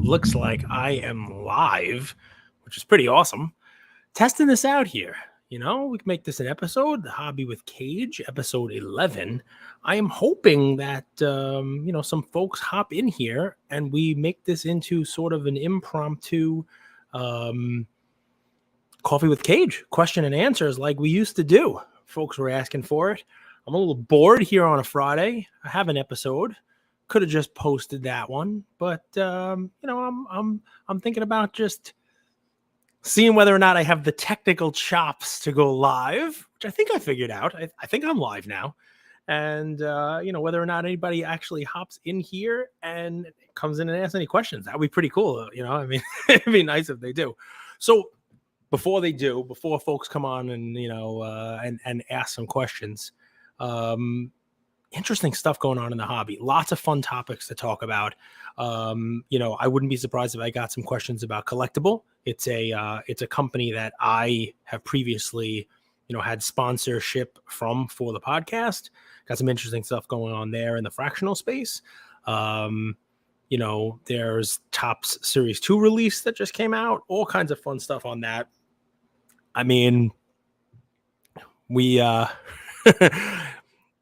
looks like I am live, which is pretty awesome. Testing this out here. You know, we can make this an episode, The Hobby with Cage, episode 11. I am hoping that, some folks hop in here and we make this into sort of an impromptu coffee with Cage, question and answers like we used to do. Folks were asking for it. I'm a little bored here on a Friday. I have an episode. Could have just posted that one, but I'm thinking about just seeing whether or not I have the technical chops to go live, which I think I figured out. I think I'm live now, and whether or not anybody actually hops in here and comes in and asks any questions. That would be pretty cool. It'd be nice if they do. So before folks come on and and ask some questions. Interesting stuff going on in the hobby. Lots of fun topics to talk about. I wouldn't be surprised if I got some questions about Collectible. It's a company that I have previously, had sponsorship from for the podcast. Got some interesting stuff going on there in the fractional space. There's Topps Series 2 release that just came out. All kinds of fun stuff on that. I mean, we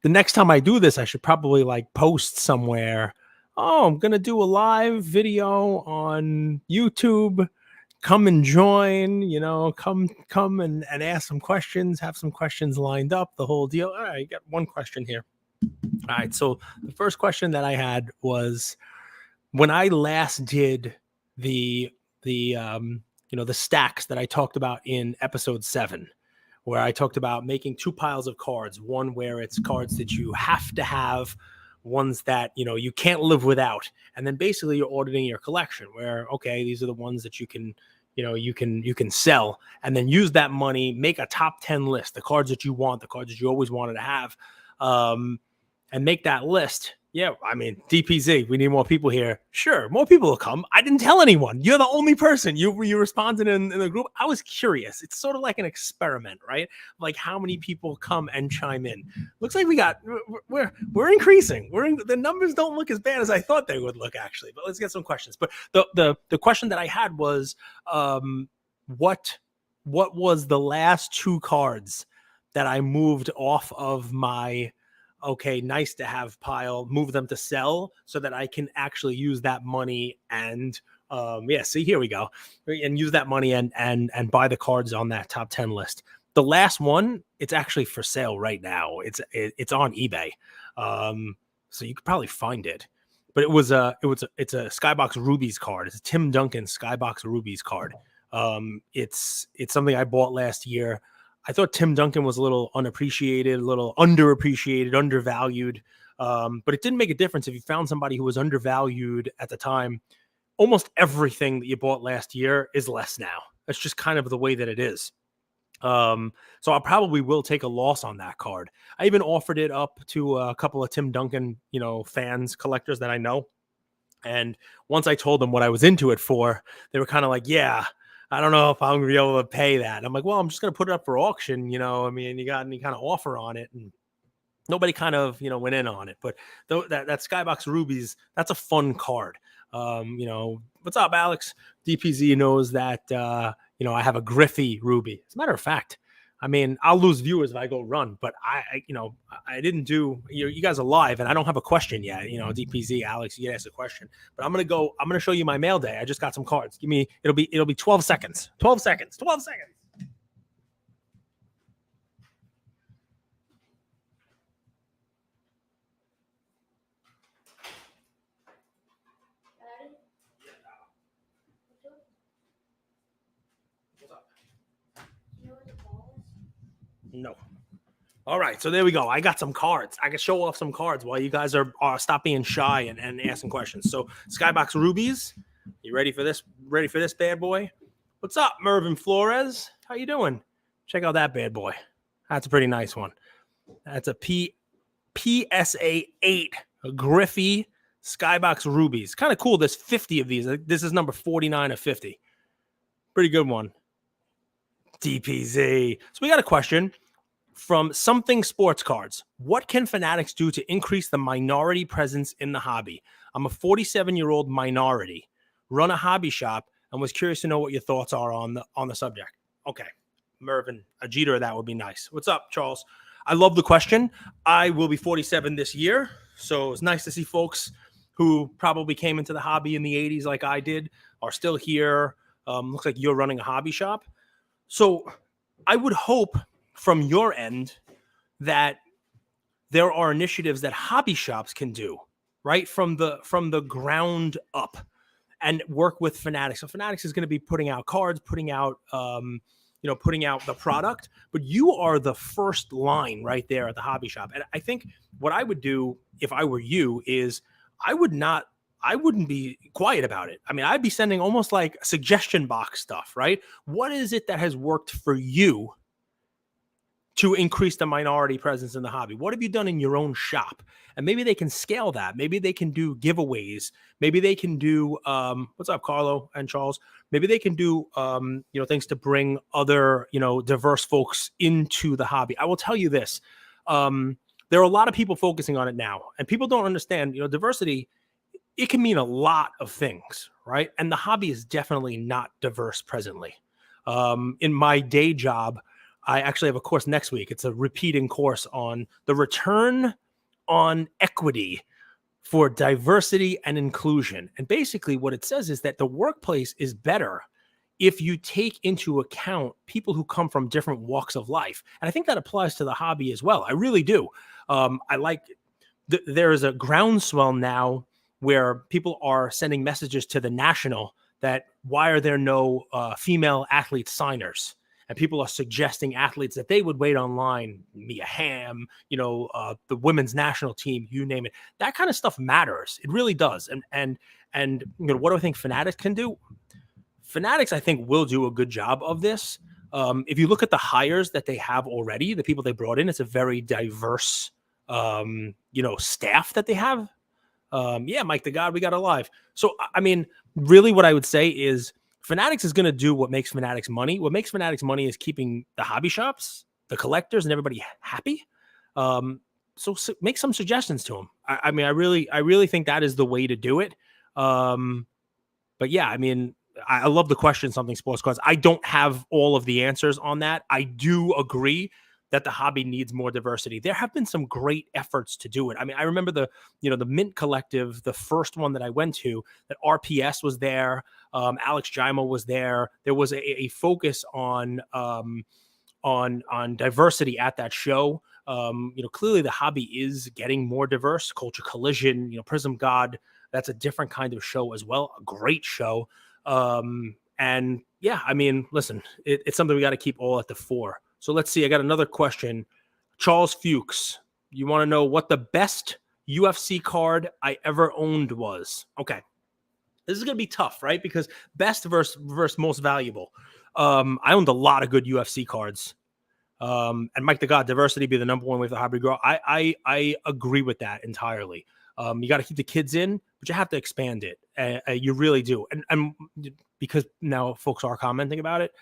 the next time I do this, I should probably post somewhere. Oh, I'm going to do a live video on YouTube. Come and join, come and ask some questions, have some questions lined up, the whole deal. All right, I got one question here. All right. So the first question that I had was when I last did the stacks that I talked about in episode 7, where I talked about making 2 piles of cards, one where it's cards that you have to have, ones that, you can't live without. And then basically you're auditing your collection where, okay, these are the ones that you can sell and then use that money, make a top 10 list, the cards that you want, the cards that you always wanted to have, and make that list. Yeah, I mean, DPZ, we need more people here. Sure, more people will come. I didn't tell anyone. You're the only person. You responded in the group. I was curious. It's sort of like an experiment, right? Like how many people come and chime in. Looks like we're increasing. The numbers don't look as bad as I thought they would look, actually. But let's get some questions. But the question that I had was, what was the last 2 cards that I moved off of my okay, nice to have pile, move them to sell so that I can actually use that money and see, here we go. And use that money and buy the cards on that top 10 list. The last one, it's actually for sale right now. It's on eBay. So you could probably find it. But it's a Skybox Rubies card. It's a Tim Duncan Skybox Rubies card. It's something I bought last year. I thought Tim Duncan was a little unappreciated, a little underappreciated, undervalued. But it didn't make a difference if you found somebody who was undervalued at the time. Almost everything that you bought last year is less now. That's just kind of the way that it is. So I probably will take a loss on that card. I even offered it up to a couple of Tim Duncan, fans, collectors that I know. And once I told them what I was into it for, they were kind of like, yeah, I don't know if I'm going to be able to pay that. And I'm like, well, I'm just going to put it up for auction. You got any kind of offer on it? And nobody kind of, went in on it. But that Skybox Rubies, that's a fun card. What's up, Alex? DPZ knows that, I have a Griffey Ruby. As a matter of fact, I mean, I'll lose viewers if I go run, but I didn't do, you guys are live and I don't have a question yet. DPZ, Alex, you can ask a question, but I'm going to show you my mail day. I just got some cards. It'll be 12 seconds, 12 seconds. No. All right, so there we go. I got some cards. I can show off some cards while you guys are stop being shy and asking questions. So Skybox Rubies, you ready for this? Ready for this bad boy? What's up, Mervin Flores? How you doing? Check out that bad boy. That's a pretty nice one. That's a PSA 8 Griffey Skybox Rubies. Kind of cool. There's 50 of these. This is number 49 of 50. Pretty good one. DPZ. So we got a question from Something Sports Cards. What can fanatics do to increase the minority presence in the hobby? I'm a 47-year-old minority. run a hobby shop, and was curious to know what your thoughts are on the subject. Okay, Mervin, a Jeter, that would be nice. What's up, Charles? I love the question. I will be 47 this year, so it's nice to see folks who probably came into the hobby in the 80s like I did are still here. Looks like you're running a hobby shop. So I would hope from your end that there are initiatives that hobby shops can do, right? From the ground up, and work with Fanatics. So Fanatics is going to be putting out cards, putting out the product, but you are the first line right there at the hobby shop. And I think what I would do if I were you is I wouldn't be quiet about it. I mean, I'd be sending almost like suggestion box stuff, right? What is it that has worked for you to increase the minority presence in the hobby? What have you done in your own shop? And maybe they can scale that. Maybe they can do giveaways. Maybe they can do, what's up, Carlo and Charles? Maybe they can do, things to bring other, diverse folks into the hobby. I will tell you this. There are a lot of people focusing on it now, and people don't understand, diversity, it can mean a lot of things, right? And the hobby is definitely not diverse presently. In my day job, I actually have a course next week. It's a repeating course on the return on equity for diversity and inclusion. And basically what it says is that the workplace is better if you take into account people who come from different walks of life. And I think that applies to the hobby as well. I really do. There is a groundswell now where people are sending messages to the national that why are there no female athlete signers? And people are suggesting athletes that they would wait online, Mia Hamm, the women's national team, you name it. That kind of stuff matters. It really does. And what do I think Fanatics can do? Fanatics, I think, will do a good job of this. If you look at the hires that they have already, the people they brought in, it's a very diverse, staff that they have. Mike the God, we got alive. So, I mean, really what I would say is Fanatics is going to do what makes Fanatics money. What makes Fanatics money is keeping the hobby shops, the collectors, and everybody happy. So make some suggestions to them. I really think that is the way to do it. But yeah, I mean, I love the question, Something Sports Cards. I don't have all of the answers on that. I do agree that the hobby needs more diversity. There have been some great efforts to do it. I mean, I remember the Mint Collective, the first one that I went to, that RPS was there. Alex Jaimo was there. There was a focus on diversity at that show. Clearly the hobby is getting more diverse. Culture Collision, Prism God, that's a different kind of show as well. A great show. And yeah, I mean, listen, it's something we got to keep all at the fore. So let's see. I got another question. Charles Fuchs, you want to know what the best UFC card I ever owned was? Okay. This is going to be tough, right? Because best versus most valuable. I owned a lot of good UFC cards. And Mike the God, diversity be the number one way for the hobby grow. I agree with that entirely. You got to keep the kids in, but you have to expand it. You really do. And because now folks are commenting about it,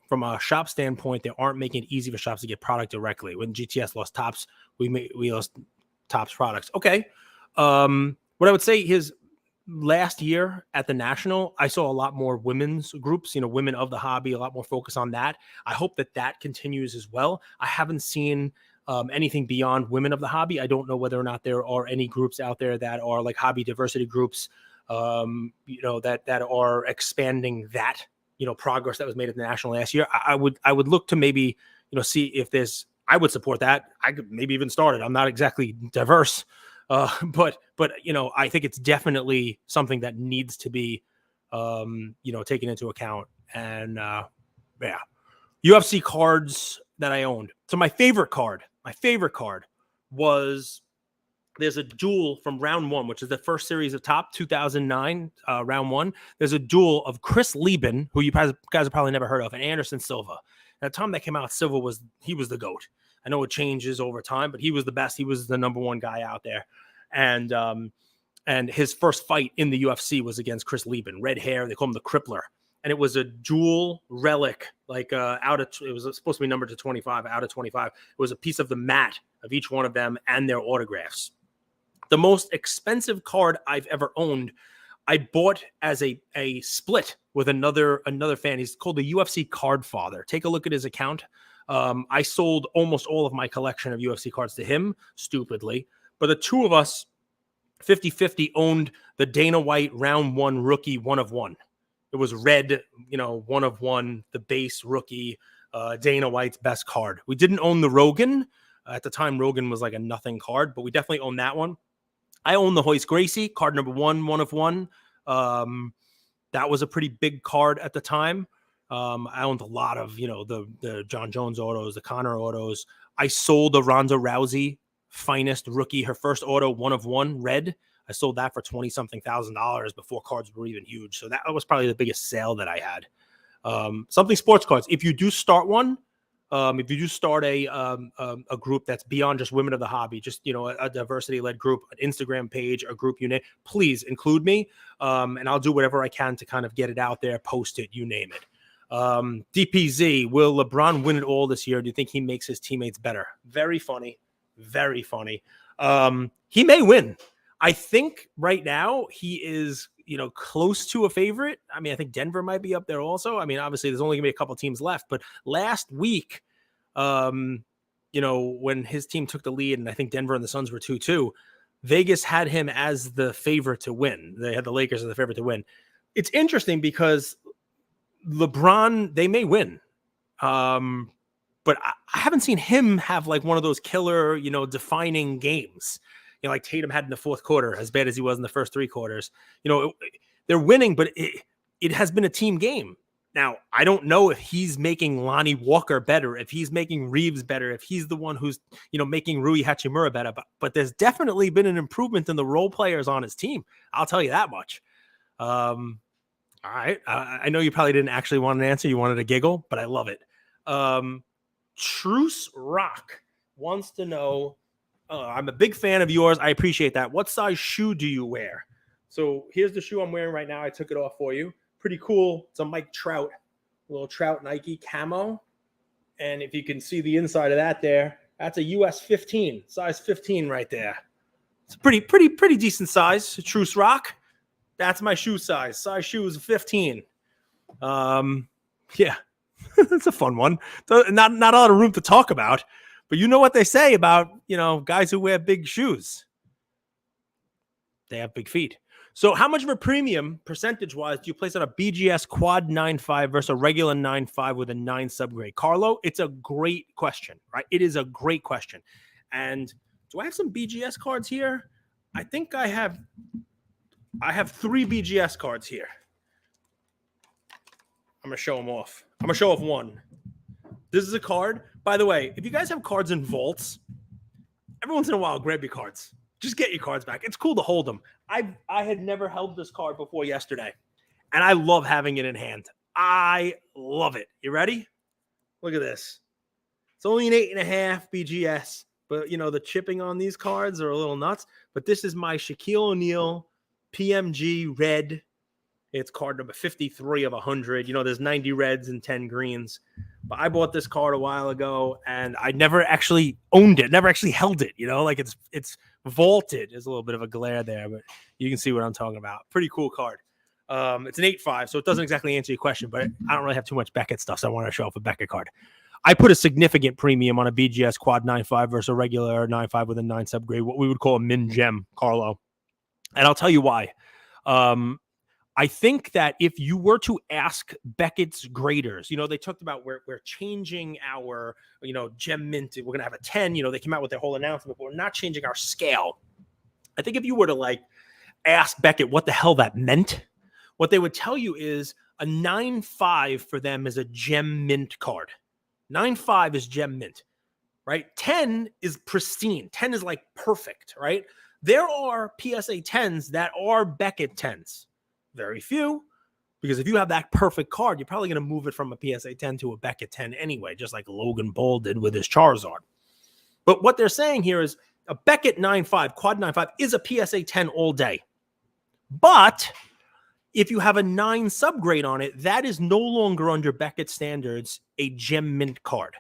from a shop standpoint, they aren't making it easy for shops to get product directly. When GTS lost Tops, we lost Tops products. Okay. What I would say is last year at the National, I saw a lot more women's groups, women of the hobby, a lot more focus on that. I hope that continues as well. I haven't seen anything beyond women of the hobby. I don't know whether or not there are any groups out there that are like hobby diversity groups, that are expanding that, progress that was made at the National last year. I would look to maybe, see if there's, I would support that. I could maybe even start it. I'm not exactly diverse, but I think it's definitely something that needs to be, taken into account. And yeah, UFC cards that I owned. So my favorite card was, there's a duel from round one, which is the first series of Top 2009, round one. There's a duel of Chris Lieben, who you guys have probably never heard of, and Anderson Silva. At the time that came out, Silva was the GOAT. I know it changes over time, but he was the best. He was the number one guy out there. And his first fight in the UFC was against Chris Lieben. Red hair, they call him the Crippler. And it was a dual relic, like it was supposed to be numbered to 25, out of 25. It was a piece of the mat of each one of them and their autographs. The most expensive card I've ever owned, I bought as a split with another fan. He's called the UFC Card Father. Take a look at his account. I sold almost all of my collection of UFC cards to him, stupidly. But the two of us, 50-50, owned the Dana White round 1 rookie 1 of 1. It was red, 1 of 1, the base rookie, Dana White's best card. We didn't own the Rogan. At the time, Rogan was like a nothing card, but we definitely owned that one. I own the Hoist Gracie, card number 1, 1 of 1. That was a pretty big card at the time. I owned a lot of, the John Jones autos, the Connor autos. I sold a Ronda Rousey finest rookie, her first auto, 1 of 1, red. I sold that for $20-something thousand before cards were even huge. So that was probably the biggest sale that I had. Something sports cards. If you do start one, if you do start a group that's beyond just women of the hobby, just, a diversity-led group, an Instagram page, a group you name, please include me. And I'll do whatever I can to kind of get it out there, post it, you name it. DPZ, will LeBron win it all this year? Do you think he makes his teammates better? Very funny. Very funny. He may win. I think right now he is, close to a favorite. I mean, I think Denver might be up there also. I mean, obviously there's only gonna be a couple teams left, but last week, when his team took the lead, and I think Denver and the Suns were 2-2, Vegas had him as the favorite to win. They had the Lakers as the favorite to win. It's interesting because LeBron, they may win. But I haven't seen him have like one of those killer, defining games, like Tatum had in the fourth quarter, as bad as he was in the first 3 quarters. They're winning, but it has been a team game. Now, I don't know if he's making Lonnie Walker better, if he's making Reeves better, if he's the one who's, making Rui Hachimura better, but there's definitely been an improvement in the role players on his team. I'll tell you that much. All right. I know you probably didn't actually want an answer. You wanted a giggle, but I love it. Truce Rock wants to know, I'm a big fan of yours. I appreciate that. What size shoe do you wear? So here's the shoe I'm wearing right now. I took it off for you. Pretty cool. It's a Mike Trout, a little Trout Nike camo. And if you can see the inside of that there, that's a US 15, size 15 right there. It's a pretty decent size. Truce Rock. That's my shoe size. Size shoe is 15. Yeah. It's a fun one. Not a lot of room to talk about, but you know what they say about, guys who wear big shoes. They have big feet. So how much of a premium percentage-wise do you place on a BGS quad 9.5 versus a regular 9.5 with a 9 subgrade? Carlo, it's a great question, right? It is a great question. And do I have some BGS cards here? I think I have 3 BGS cards here. I'm going to show them off. I'm going to show off one. This is a card. By the way, if you guys have cards in vaults, every once in a while, grab your cards. Just get your cards back. It's cool to hold them. I had never held this card before yesterday, and I love having it in hand. I love it. You ready? Look at this. It's only an 8.5 BGS, but, the chipping on these cards are a little nuts. But this is my Shaquille O'Neal PMG red. It's card number 53 of 100. There's 90 reds and 10 greens. But I bought this card a while ago, and I never actually owned it, never actually held it. Like it's vaulted. There's a little bit of a glare there, but you can see what I'm talking about. Pretty cool card. It's an 8.5, so it doesn't exactly answer your question, but I don't really have too much Beckett stuff, so I want to show off a Beckett card. I put a significant premium on a BGS quad 9.5 versus a regular 9.5 with a 9 subgrade, what we would call a min gem, Carlo. And I'll tell you why. I think that if you were to ask Beckett's graders, they talked about we're changing our, gem mint. We're going to have a 10. They came out with their whole announcement, but we're not changing our scale. I think if you were to ask Beckett what the hell that meant, what they would tell you is a 9.5 for them is a gem mint card. 9.5 is gem mint, right? 10 is pristine. 10 is perfect, right? There are PSA 10s that are Beckett 10s. Very few, because if you have that perfect card, you're probably going to move it from a PSA 10 to a Beckett 10 anyway, just like Logan Paul did with his Charizard. But what they're saying here is a Beckett 9.5, quad 9.5 is a PSA 10 all day. But if you have a 9 subgrade on it, that is no longer under Beckett standards a gem mint card.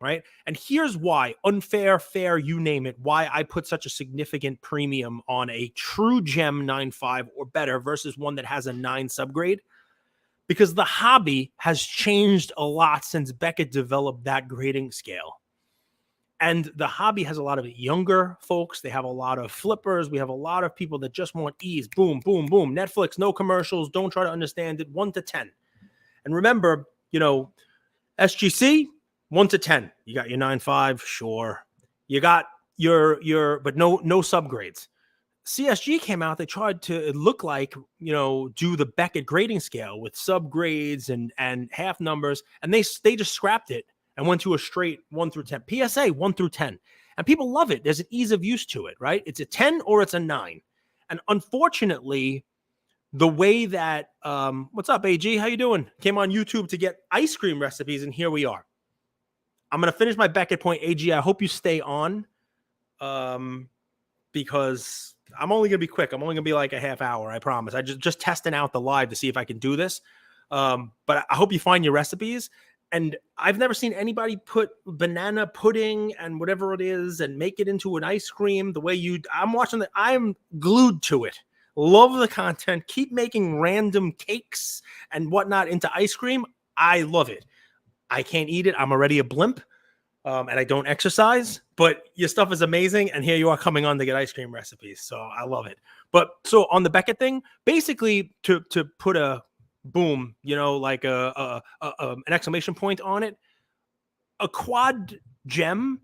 right? And here's why: unfair, fair, you name it, why I put such a significant premium on a true gem 9.5 or better versus one that has a 9 subgrade. Because the hobby has changed a lot since Beckett developed that grading scale. And the hobby has a lot of younger folks. They have a lot of flippers. We have a lot of people that just want ease. Boom, boom, boom. Netflix, no commercials. Don't try to understand it. 1 to 10. And remember, SGC, 1 to 10. You got your 9.5, sure. You got your but no subgrades. CSG came out, they tried to, it looked like, do the Beckett grading scale with subgrades and half numbers, and they just scrapped it and went to a straight 1 through 10. PSA 1 through 10. And people love it. There's an ease of use to it, right? It's a 10 or it's a 9. And unfortunately, the way that what's up, AG? How you doing? Came on YouTube to get ice cream recipes, and here we are. I'm going to finish my Beckett point, AG. I hope you stay on because I'm only going to be quick. I'm only going to be like a half hour, I promise. I just testing out the live to see if I can do this. But I hope you find your recipes. And I've never seen anybody put banana pudding and whatever it is and make it into an ice cream the way I'm watching that. I'm glued to it. Love the content. Keep making random cakes and whatnot into ice cream. I love it. I can't eat it. I'm already a blimp. And I don't exercise, but your stuff is amazing. And here you are coming on to get ice cream recipes. So I love it. But so on the Beckett thing, basically to put a boom, like an exclamation point on it, a quad gem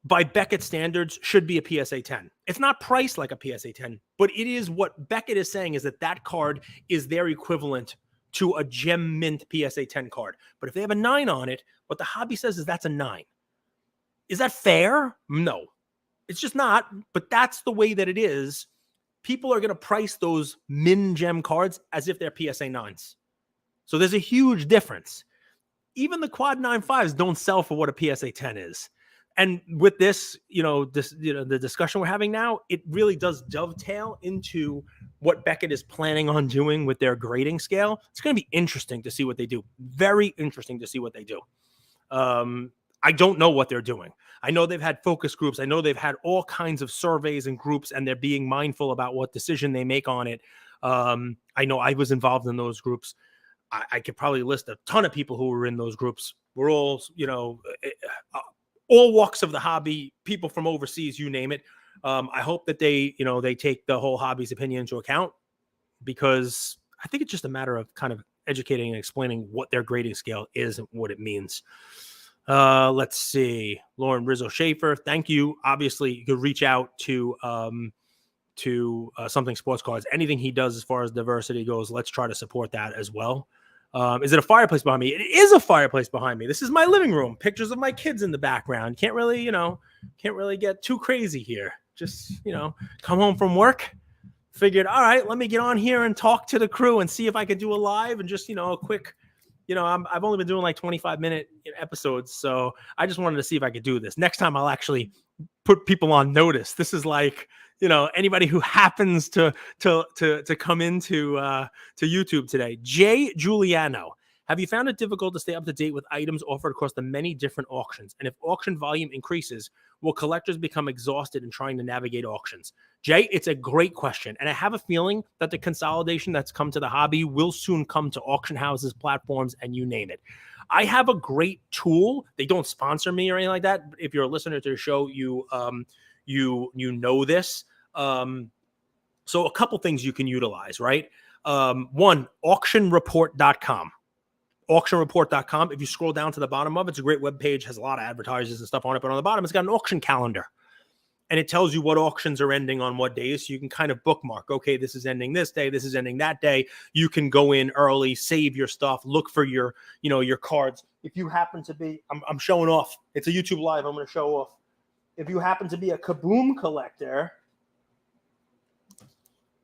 by Beckett standards should be a PSA 10. It's not priced like a PSA 10, but it is what Beckett is saying is that card is their equivalent to a gem mint PSA 10 card. But if they have a 9 on it, what the hobby says is that's a 9. Is that fair? No, it's just not. But that's the way that it is. People are going to price those min gem cards as if they're PSA 9s. So there's a huge difference. Even the quad 9.5s don't sell for what a PSA 10 is. And with this, the discussion we're having now, it really does dovetail into what Beckett is planning on doing with their grading scale. It's going to be interesting to see what they do. Very interesting to see what they do. I don't know what they're doing. I know they've had focus groups. I know they've had all kinds of surveys and groups, and they're being mindful about what decision they make on it. I know I was involved in those groups. I could probably list a ton of people who were in those groups. We're all, all walks of the hobby, people from overseas, you name it. I hope that they take the whole hobby's opinion into account, because I think it's just a matter of kind of educating and explaining what their grading scale is and what it means. Let's see. Lauren Rizzo Schaefer, thank you. Obviously, you could reach out to Something Sports Cards. Anything he does as far as diversity goes, let's try to support that as well. Is it a fireplace behind me? It is a fireplace behind me. This is my living room. Pictures of my kids in the background. Can't really get too crazy here. Just, come home from work. Figured, all right, let me get on here and talk to the crew and see if I could do a live and just, a quick, I've only been doing like 25-minute episodes. So I just wanted to see if I could do this. Next time I'll actually put people on notice. This is like, anybody who happens to come into to YouTube today. Jay Giuliano, have you found it difficult to stay up to date with items offered across the many different auctions? And if auction volume increases, will collectors become exhausted in trying to navigate auctions? Jay, it's a great question. And I have a feeling that the consolidation that's come to the hobby will soon come to auction houses, platforms, and you name it. I have a great tool. They don't sponsor me or anything like that. But if you're a listener to the show, you know this. So a couple things you can utilize, right? One, auctionreport.com. Auctionreport.com. If you scroll down to the bottom of it, it's a great web page, has a lot of advertisers and stuff on it, but on the bottom, it's got an auction calendar. And it tells you what auctions are ending on what days. So you can kind of bookmark, okay, this is ending this day, this is ending that day. You can go in early, save your stuff, look for your cards. If you happen to be, I'm showing off. It's a YouTube live. I'm going to show off. If you happen to be a Kaboom collector,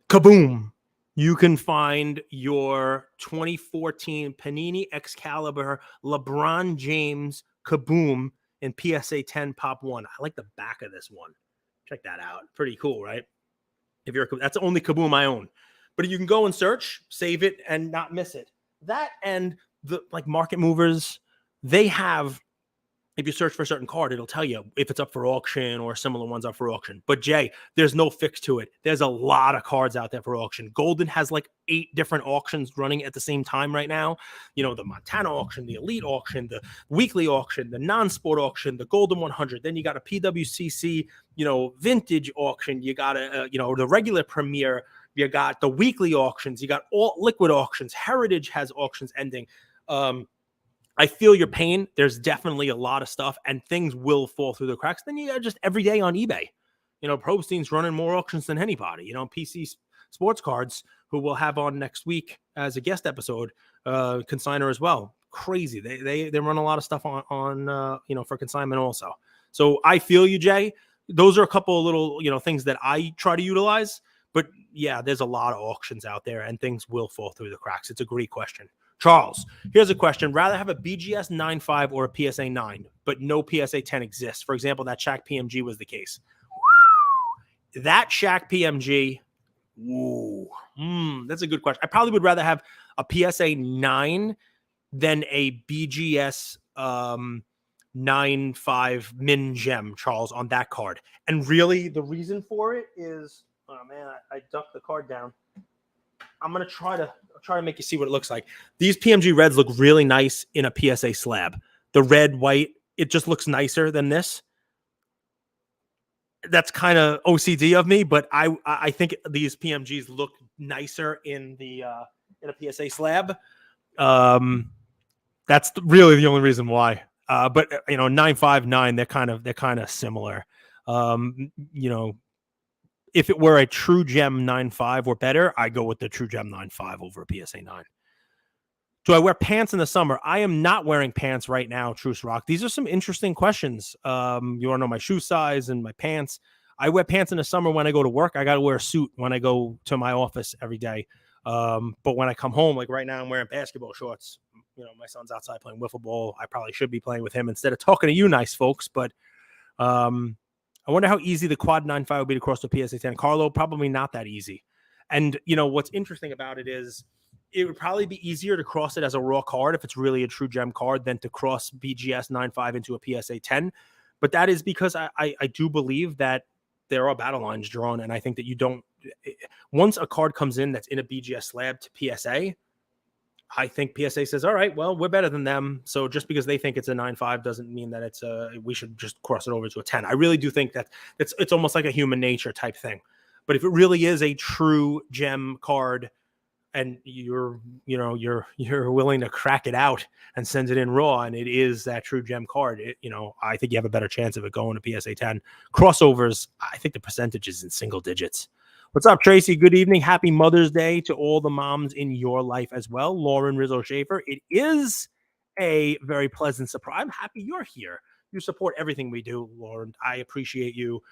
Kaboom, you can find your 2014 Panini Excalibur LeBron James Kaboom in PSA 10 Pop 1. I like the back of this one. Check that out. Pretty cool, right? That's the only Kaboom I own. But you can go and search, save it, and not miss it. That and the market movers, they have if you search for a certain card, it'll tell you if it's up for auction or similar ones up for auction. But Jay, there's no fix to it. There's a lot of cards out there for auction. Golden has like 8 different auctions running at the same time right now. You know, the Montana auction, the Elite auction, the weekly auction, the non-sport auction, the Golden 100. Then you got a PWCC, you know, vintage auction. You got you know, the regular Premier. You got the weekly auctions. You got all liquid auctions. Heritage has auctions ending. I feel your pain. There's definitely a lot of stuff, and things will fall through the cracks. Then you got just every day on eBay. You know, Probstein's running more auctions than anybody. You know, PC Sports Cards, who we'll have on next week as a guest episode, consigner as well. Crazy. They run a lot of stuff on you know, for consignment also. So I feel you, Jay. Those are a couple of little, you know, things that I try to utilize. But yeah, there's a lot of auctions out there, and things will fall through the cracks. It's a great question. Charles, here's a question. Rather have a BGS 9.5 or a PSA 9, but no PSA 10 exists. For example, that Shaq PMG was the case. That Shaq PMG, that's a good question. I probably would rather have a PSA 9 than a BGS 9.5 Min Gem, Charles, on that card. And really, the reason for it is, oh man, I ducked the card down. I'm going to try to make you see what it looks like. These PMG reds look really nice in a PSA slab. The red, white, it just looks nicer than this. That's kind of OCD of me, but I think these PMGs look nicer in a PSA slab. That's really the only reason why. But you know, 959, they're kind of similar. You know, if it were a True Gem 9.5 or better, I go with the True Gem 9.5 over a PSA 9. Do I wear pants in the summer? I am not wearing pants right now, Truce Rock. These are some interesting questions. You want to know my shoe size and my pants? I wear pants in the summer when I go to work. I got to wear a suit when I go to my office every day. But when I come home, like right now, I'm wearing basketball shorts. You know, my son's outside playing wiffle ball. I probably should be playing with him instead of talking to you nice folks. But I wonder how easy the quad 9.5 would be to cross the PSA 10. Carlo, probably not that easy. And, you know, what's interesting about it is it would probably be easier to cross it as a raw card if it's really a true gem card than to cross BGS 9.5 into a PSA 10. But that is because I do believe that there are battle lines drawn. And I think that you don't, once a card comes in that's in a BGS slab to PSA, I think PSA says, all right, well, we're better than them. So just because they think it's a 9.5 doesn't mean that it's we should just cross it over to a 10. I really do think that it's almost like a human nature type thing. But if it really is a true gem card and you're willing to crack it out and send it in raw, and it is that true gem card, I think you have a better chance of it going to PSA 10. Crossovers, I think the percentage is in single digits. What's up, Tracy? Good evening. Happy Mother's Day to all the moms in your life as well. Lauren Rizzo Schaefer. It is a very pleasant surprise. I'm happy you're here. You support everything we do, Lauren. I appreciate you.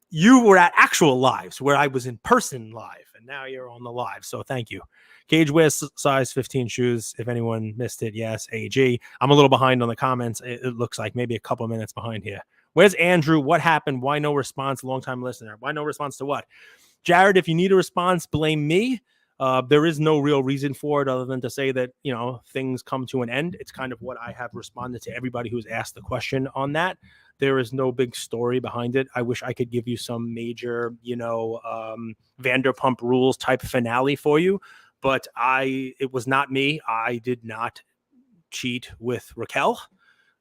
You were at actual lives where I was in person live, and now you're on the live. So thank you. Cage wears size 15 shoes. If anyone missed it, yes, AG. I'm a little behind on the comments. It looks like maybe a couple minutes behind here. Where's Andrew? What happened? Why no response? Long-time listener. Why no response to what? Jared, if you need a response, blame me. There is no real reason for it other than to say that, things come to an end. It's kind of what I have responded to everybody who's asked the question on that. There is no big story behind it. I wish I could give you some major, Vanderpump Rules type finale for you, but it was not me. I did not cheat with Raquel.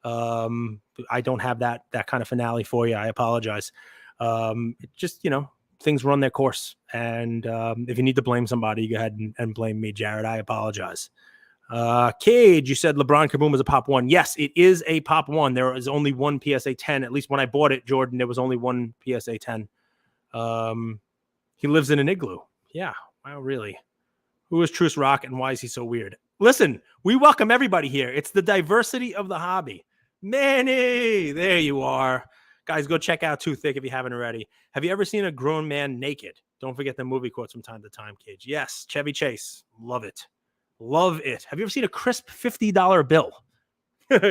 I don't have that kind of finale for you. I apologize. It just, things run their course. And if you need to blame somebody, go ahead and blame me, Jared. I apologize. Cage, you said LeBron Kaboom was a pop 1. Yes, it is a pop 1. There is only one PSA 10. At least when I bought it, Jordan, there was only one PSA 10. He lives in an igloo. Yeah. Wow, really? Who is Truce Rock and why is he so weird? Listen, we welcome everybody here. It's the diversity of the hobby. Manny, there you are. Guys, go check out Too Thick if you haven't already. Have you ever seen a grown man naked? Don't forget the movie quotes from time to time, Cage. Yes, Chevy Chase. Love it. Love it. Have you ever seen a crisp $50 bill?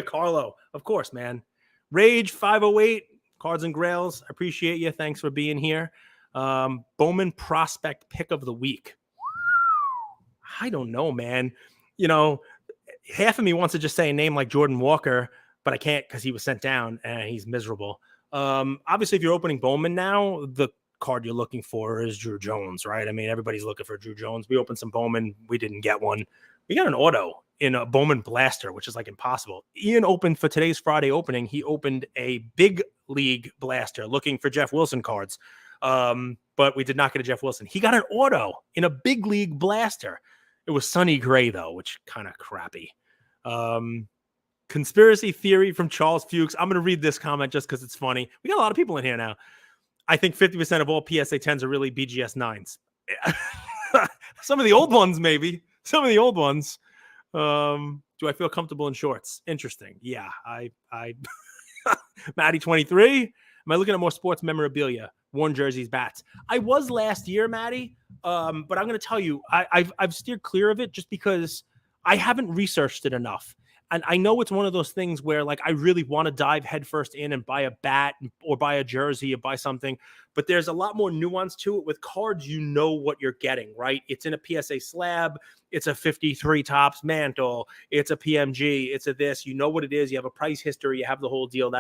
Carlo, of course, man. Rage 508, Cards and Grails. I appreciate you. Thanks for being here. Bowman Prospect Pick of the Week. I don't know, man. Half of me wants to just say a name like Jordan Walker, but I can't because he was sent down and he's miserable. Obviously, if you're opening Bowman now, the card you're looking for is Drew Jones, right? I mean, everybody's looking for Drew Jones. We opened some Bowman. We didn't get one. We got an auto in a Bowman Blaster, which is like impossible. Ian opened for today's Friday opening. He opened a big league Blaster looking for Jeff Wilson cards. But we did not get a Jeff Wilson. He got an auto in a big league Blaster. It was Sonny Gray, though, which kind of crappy. Conspiracy theory from Charles Fuchs. I'm going to read this comment just because it's funny. We got a lot of people in here now. I think 50% of all PSA 10s are really BGS 9s. Some of the old ones, maybe. Some of the old ones. Do I feel comfortable in shorts? Interesting. Yeah, I Maddie 23. Am I looking at more sports memorabilia? Worn jerseys, bats. I was last year, Maddie. But I'm going to tell you, I've steered clear of it just because I haven't researched it enough. And I know it's one of those things where, like, I really want to dive headfirst in and buy a bat or buy a jersey or buy something. But there's a lot more nuance to it. With cards, you know what you're getting, right? It's in a PSA slab. It's a 53 Topps mantle. It's a PMG. It's a this. You know what it is. You have a price history. You have the whole deal.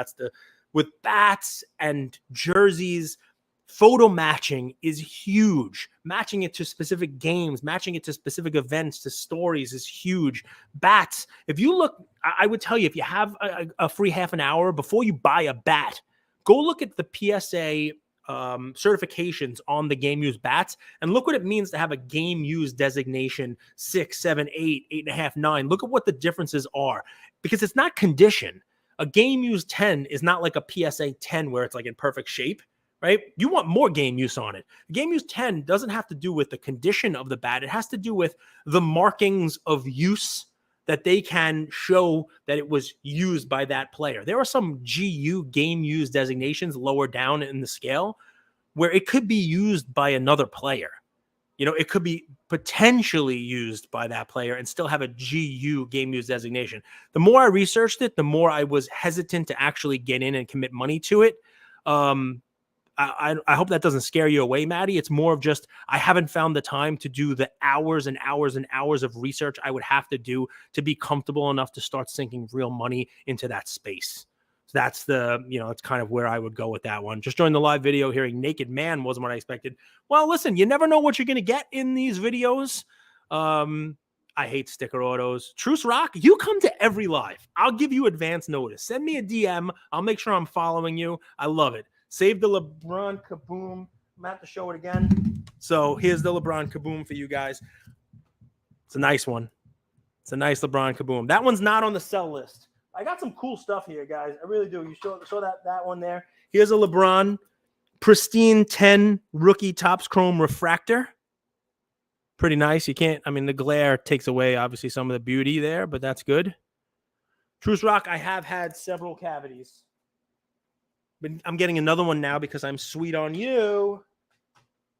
With bats and jerseys, photo matching is huge. Matching it to specific games, matching it to specific events, to stories is huge. Bats, if you look, I would tell you, if you have a free half an hour before you buy a bat, go look at the PSA certifications on the game used bats and look what it means to have a game used designation 6, 7, 8, 8.5, 9. Look at what the differences are, because it's not condition. A game used 10 is not like a PSA 10 where it's like in perfect shape. Right? You want more game use on it. Game use 10 doesn't have to do with the condition of the bat. It has to do with the markings of use that they can show that it was used by that player. There are some GU game use designations lower down in the scale where it could be used by another player. You know, it could be potentially used by that player and still have a GU game use designation. The more I researched it, the more I was hesitant to actually get in and commit money to it. I hope that doesn't scare you away, Maddie. It's more of just, I haven't found the time to do the hours and hours and hours of research I would have to do to be comfortable enough to start sinking real money into that space. So that's it's kind of where I would go with that one. Just joined the live video, hearing Naked Man wasn't what I expected. Well, listen, you never know what you're going to get in these videos. I hate sticker autos. Truce Rock, you come to every live. I'll give you advance notice. Send me a DM. I'll make sure I'm following you. I love it. Save the LeBron Kaboom. I'm going to have to show it again. So here's the LeBron Kaboom for you guys. It's a nice one. It's a nice LeBron Kaboom. That one's not on the sell list. I got some cool stuff here, guys. I really do. You show that one there. Here's a LeBron pristine 10 rookie Topps Chrome refractor. Pretty nice. You can't, the glare takes away, obviously, some of the beauty there, but that's good. Truce Rock, I have had several cavities. But I'm getting another one now because I'm sweet on you.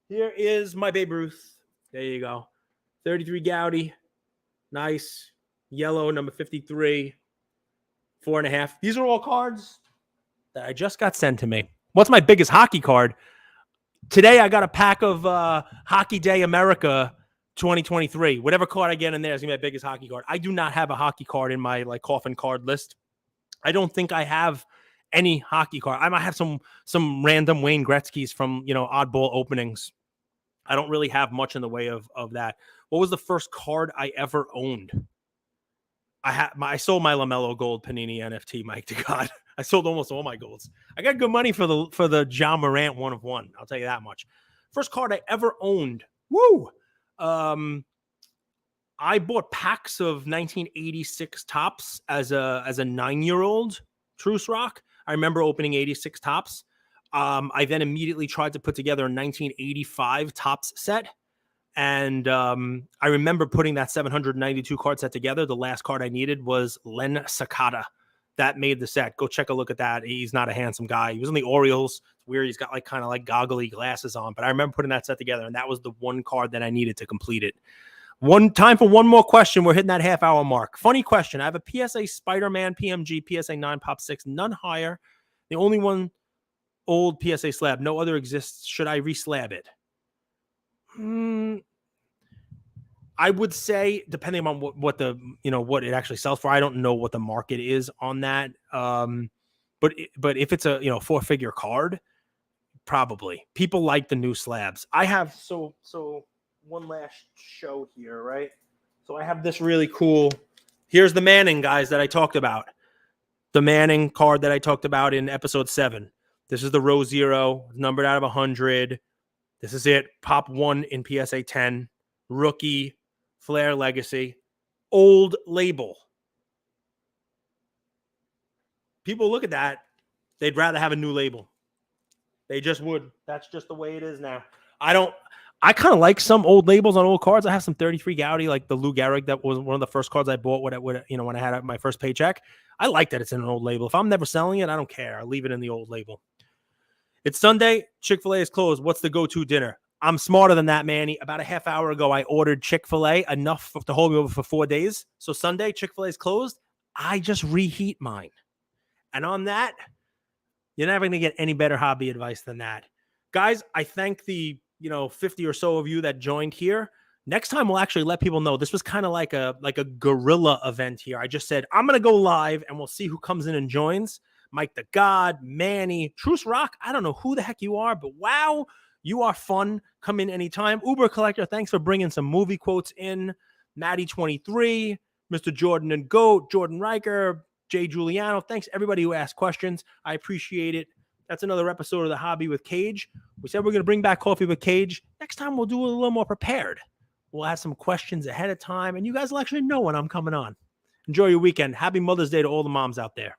Here is my Babe Ruth. There you go. 33 Gowdy. Nice. Yellow, number 53. 4.5. These are all cards that I just got sent to me. What's my biggest hockey card? Today I got a pack of Hockey Day America 2023. Whatever card I get in there is going to be my biggest hockey card. I do not have a hockey card in my coffin card list. I don't think I have any hockey card. I might have some random Wayne Gretzky's from, oddball openings. I don't really have much in the way of that. What was the first card I ever owned? I sold my LaMelo Gold Panini NFT, Mike to God. I sold almost all my golds. I got good money for the John Morant 1 of 1. I'll tell you that much. First card I ever owned. Woo! I bought packs of 1986 Topps as a 9-year-old. Truce Rock. I remember opening 86 Topps. I then immediately tried to put together a 1985 Topps set. And I remember putting that 792 card set together. The last card I needed was Len Sakata. That made the set. Go check a look at that. He's not a handsome guy. He was in the Orioles. It's weird. He's got kind of goggly glasses on. But I remember putting that set together, and that was the one card that I needed to complete it. Time for one more question. We're hitting that half-hour mark. Funny question. I have a PSA Spider-Man PMG, PSA 9 Pop 6, none higher. The only one old PSA slab. No other exists. Should I reslab it? I would say, depending on what the, what it actually sells for, I don't know what the market is on that. But if it's a, 4-figure card, probably people like the new slabs. I have, so one last show here, right? So I have this really cool, here's the Manning, guys, that I talked about. The Manning card that I talked about in episode 7. This is the row 0, numbered out of 100. This is it. Pop 1 in PSA 10. Rookie, Flair Legacy, old label. People look at that, they'd rather have a new label. They just would. That's just the way it is now. I kind of like some old labels on old cards. I have some 33 Gaudy, like the Lou Gehrig. That was one of the first cards I bought when I had my first paycheck. I like that it's in an old label. If I'm never selling it, I don't care. I'll leave it in the old label. It's Sunday. Chick-fil-A is closed. What's the go-to dinner? I'm smarter than that, Manny. About a half hour ago, I ordered Chick-fil-A, enough to hold me over for 4 days. So Sunday, Chick-fil-A is closed. I just reheat mine. And on that, you're never going to get any better hobby advice than that. Guys, I thank the 50 or so of you that joined here. Next time, we'll actually let people know. This was kind of like a guerrilla event here. I just said, I'm going to go live, and we'll see who comes in and joins. Mike the God, Manny, Truce Rock. I don't know who the heck you are, but wow, you are fun. Come in anytime. Uber Collector, thanks for bringing some movie quotes in. Maddie23, Mr. Jordan and Goat, Jordan Riker, Jay Giuliano. Thanks, everybody who asked questions. I appreciate it. That's another episode of The Hobby with Cage. We said we're going to bring back Coffee with Cage. Next time, we'll do it a little more prepared. We'll have some questions ahead of time, and you guys will actually know when I'm coming on. Enjoy your weekend. Happy Mother's Day to all the moms out there.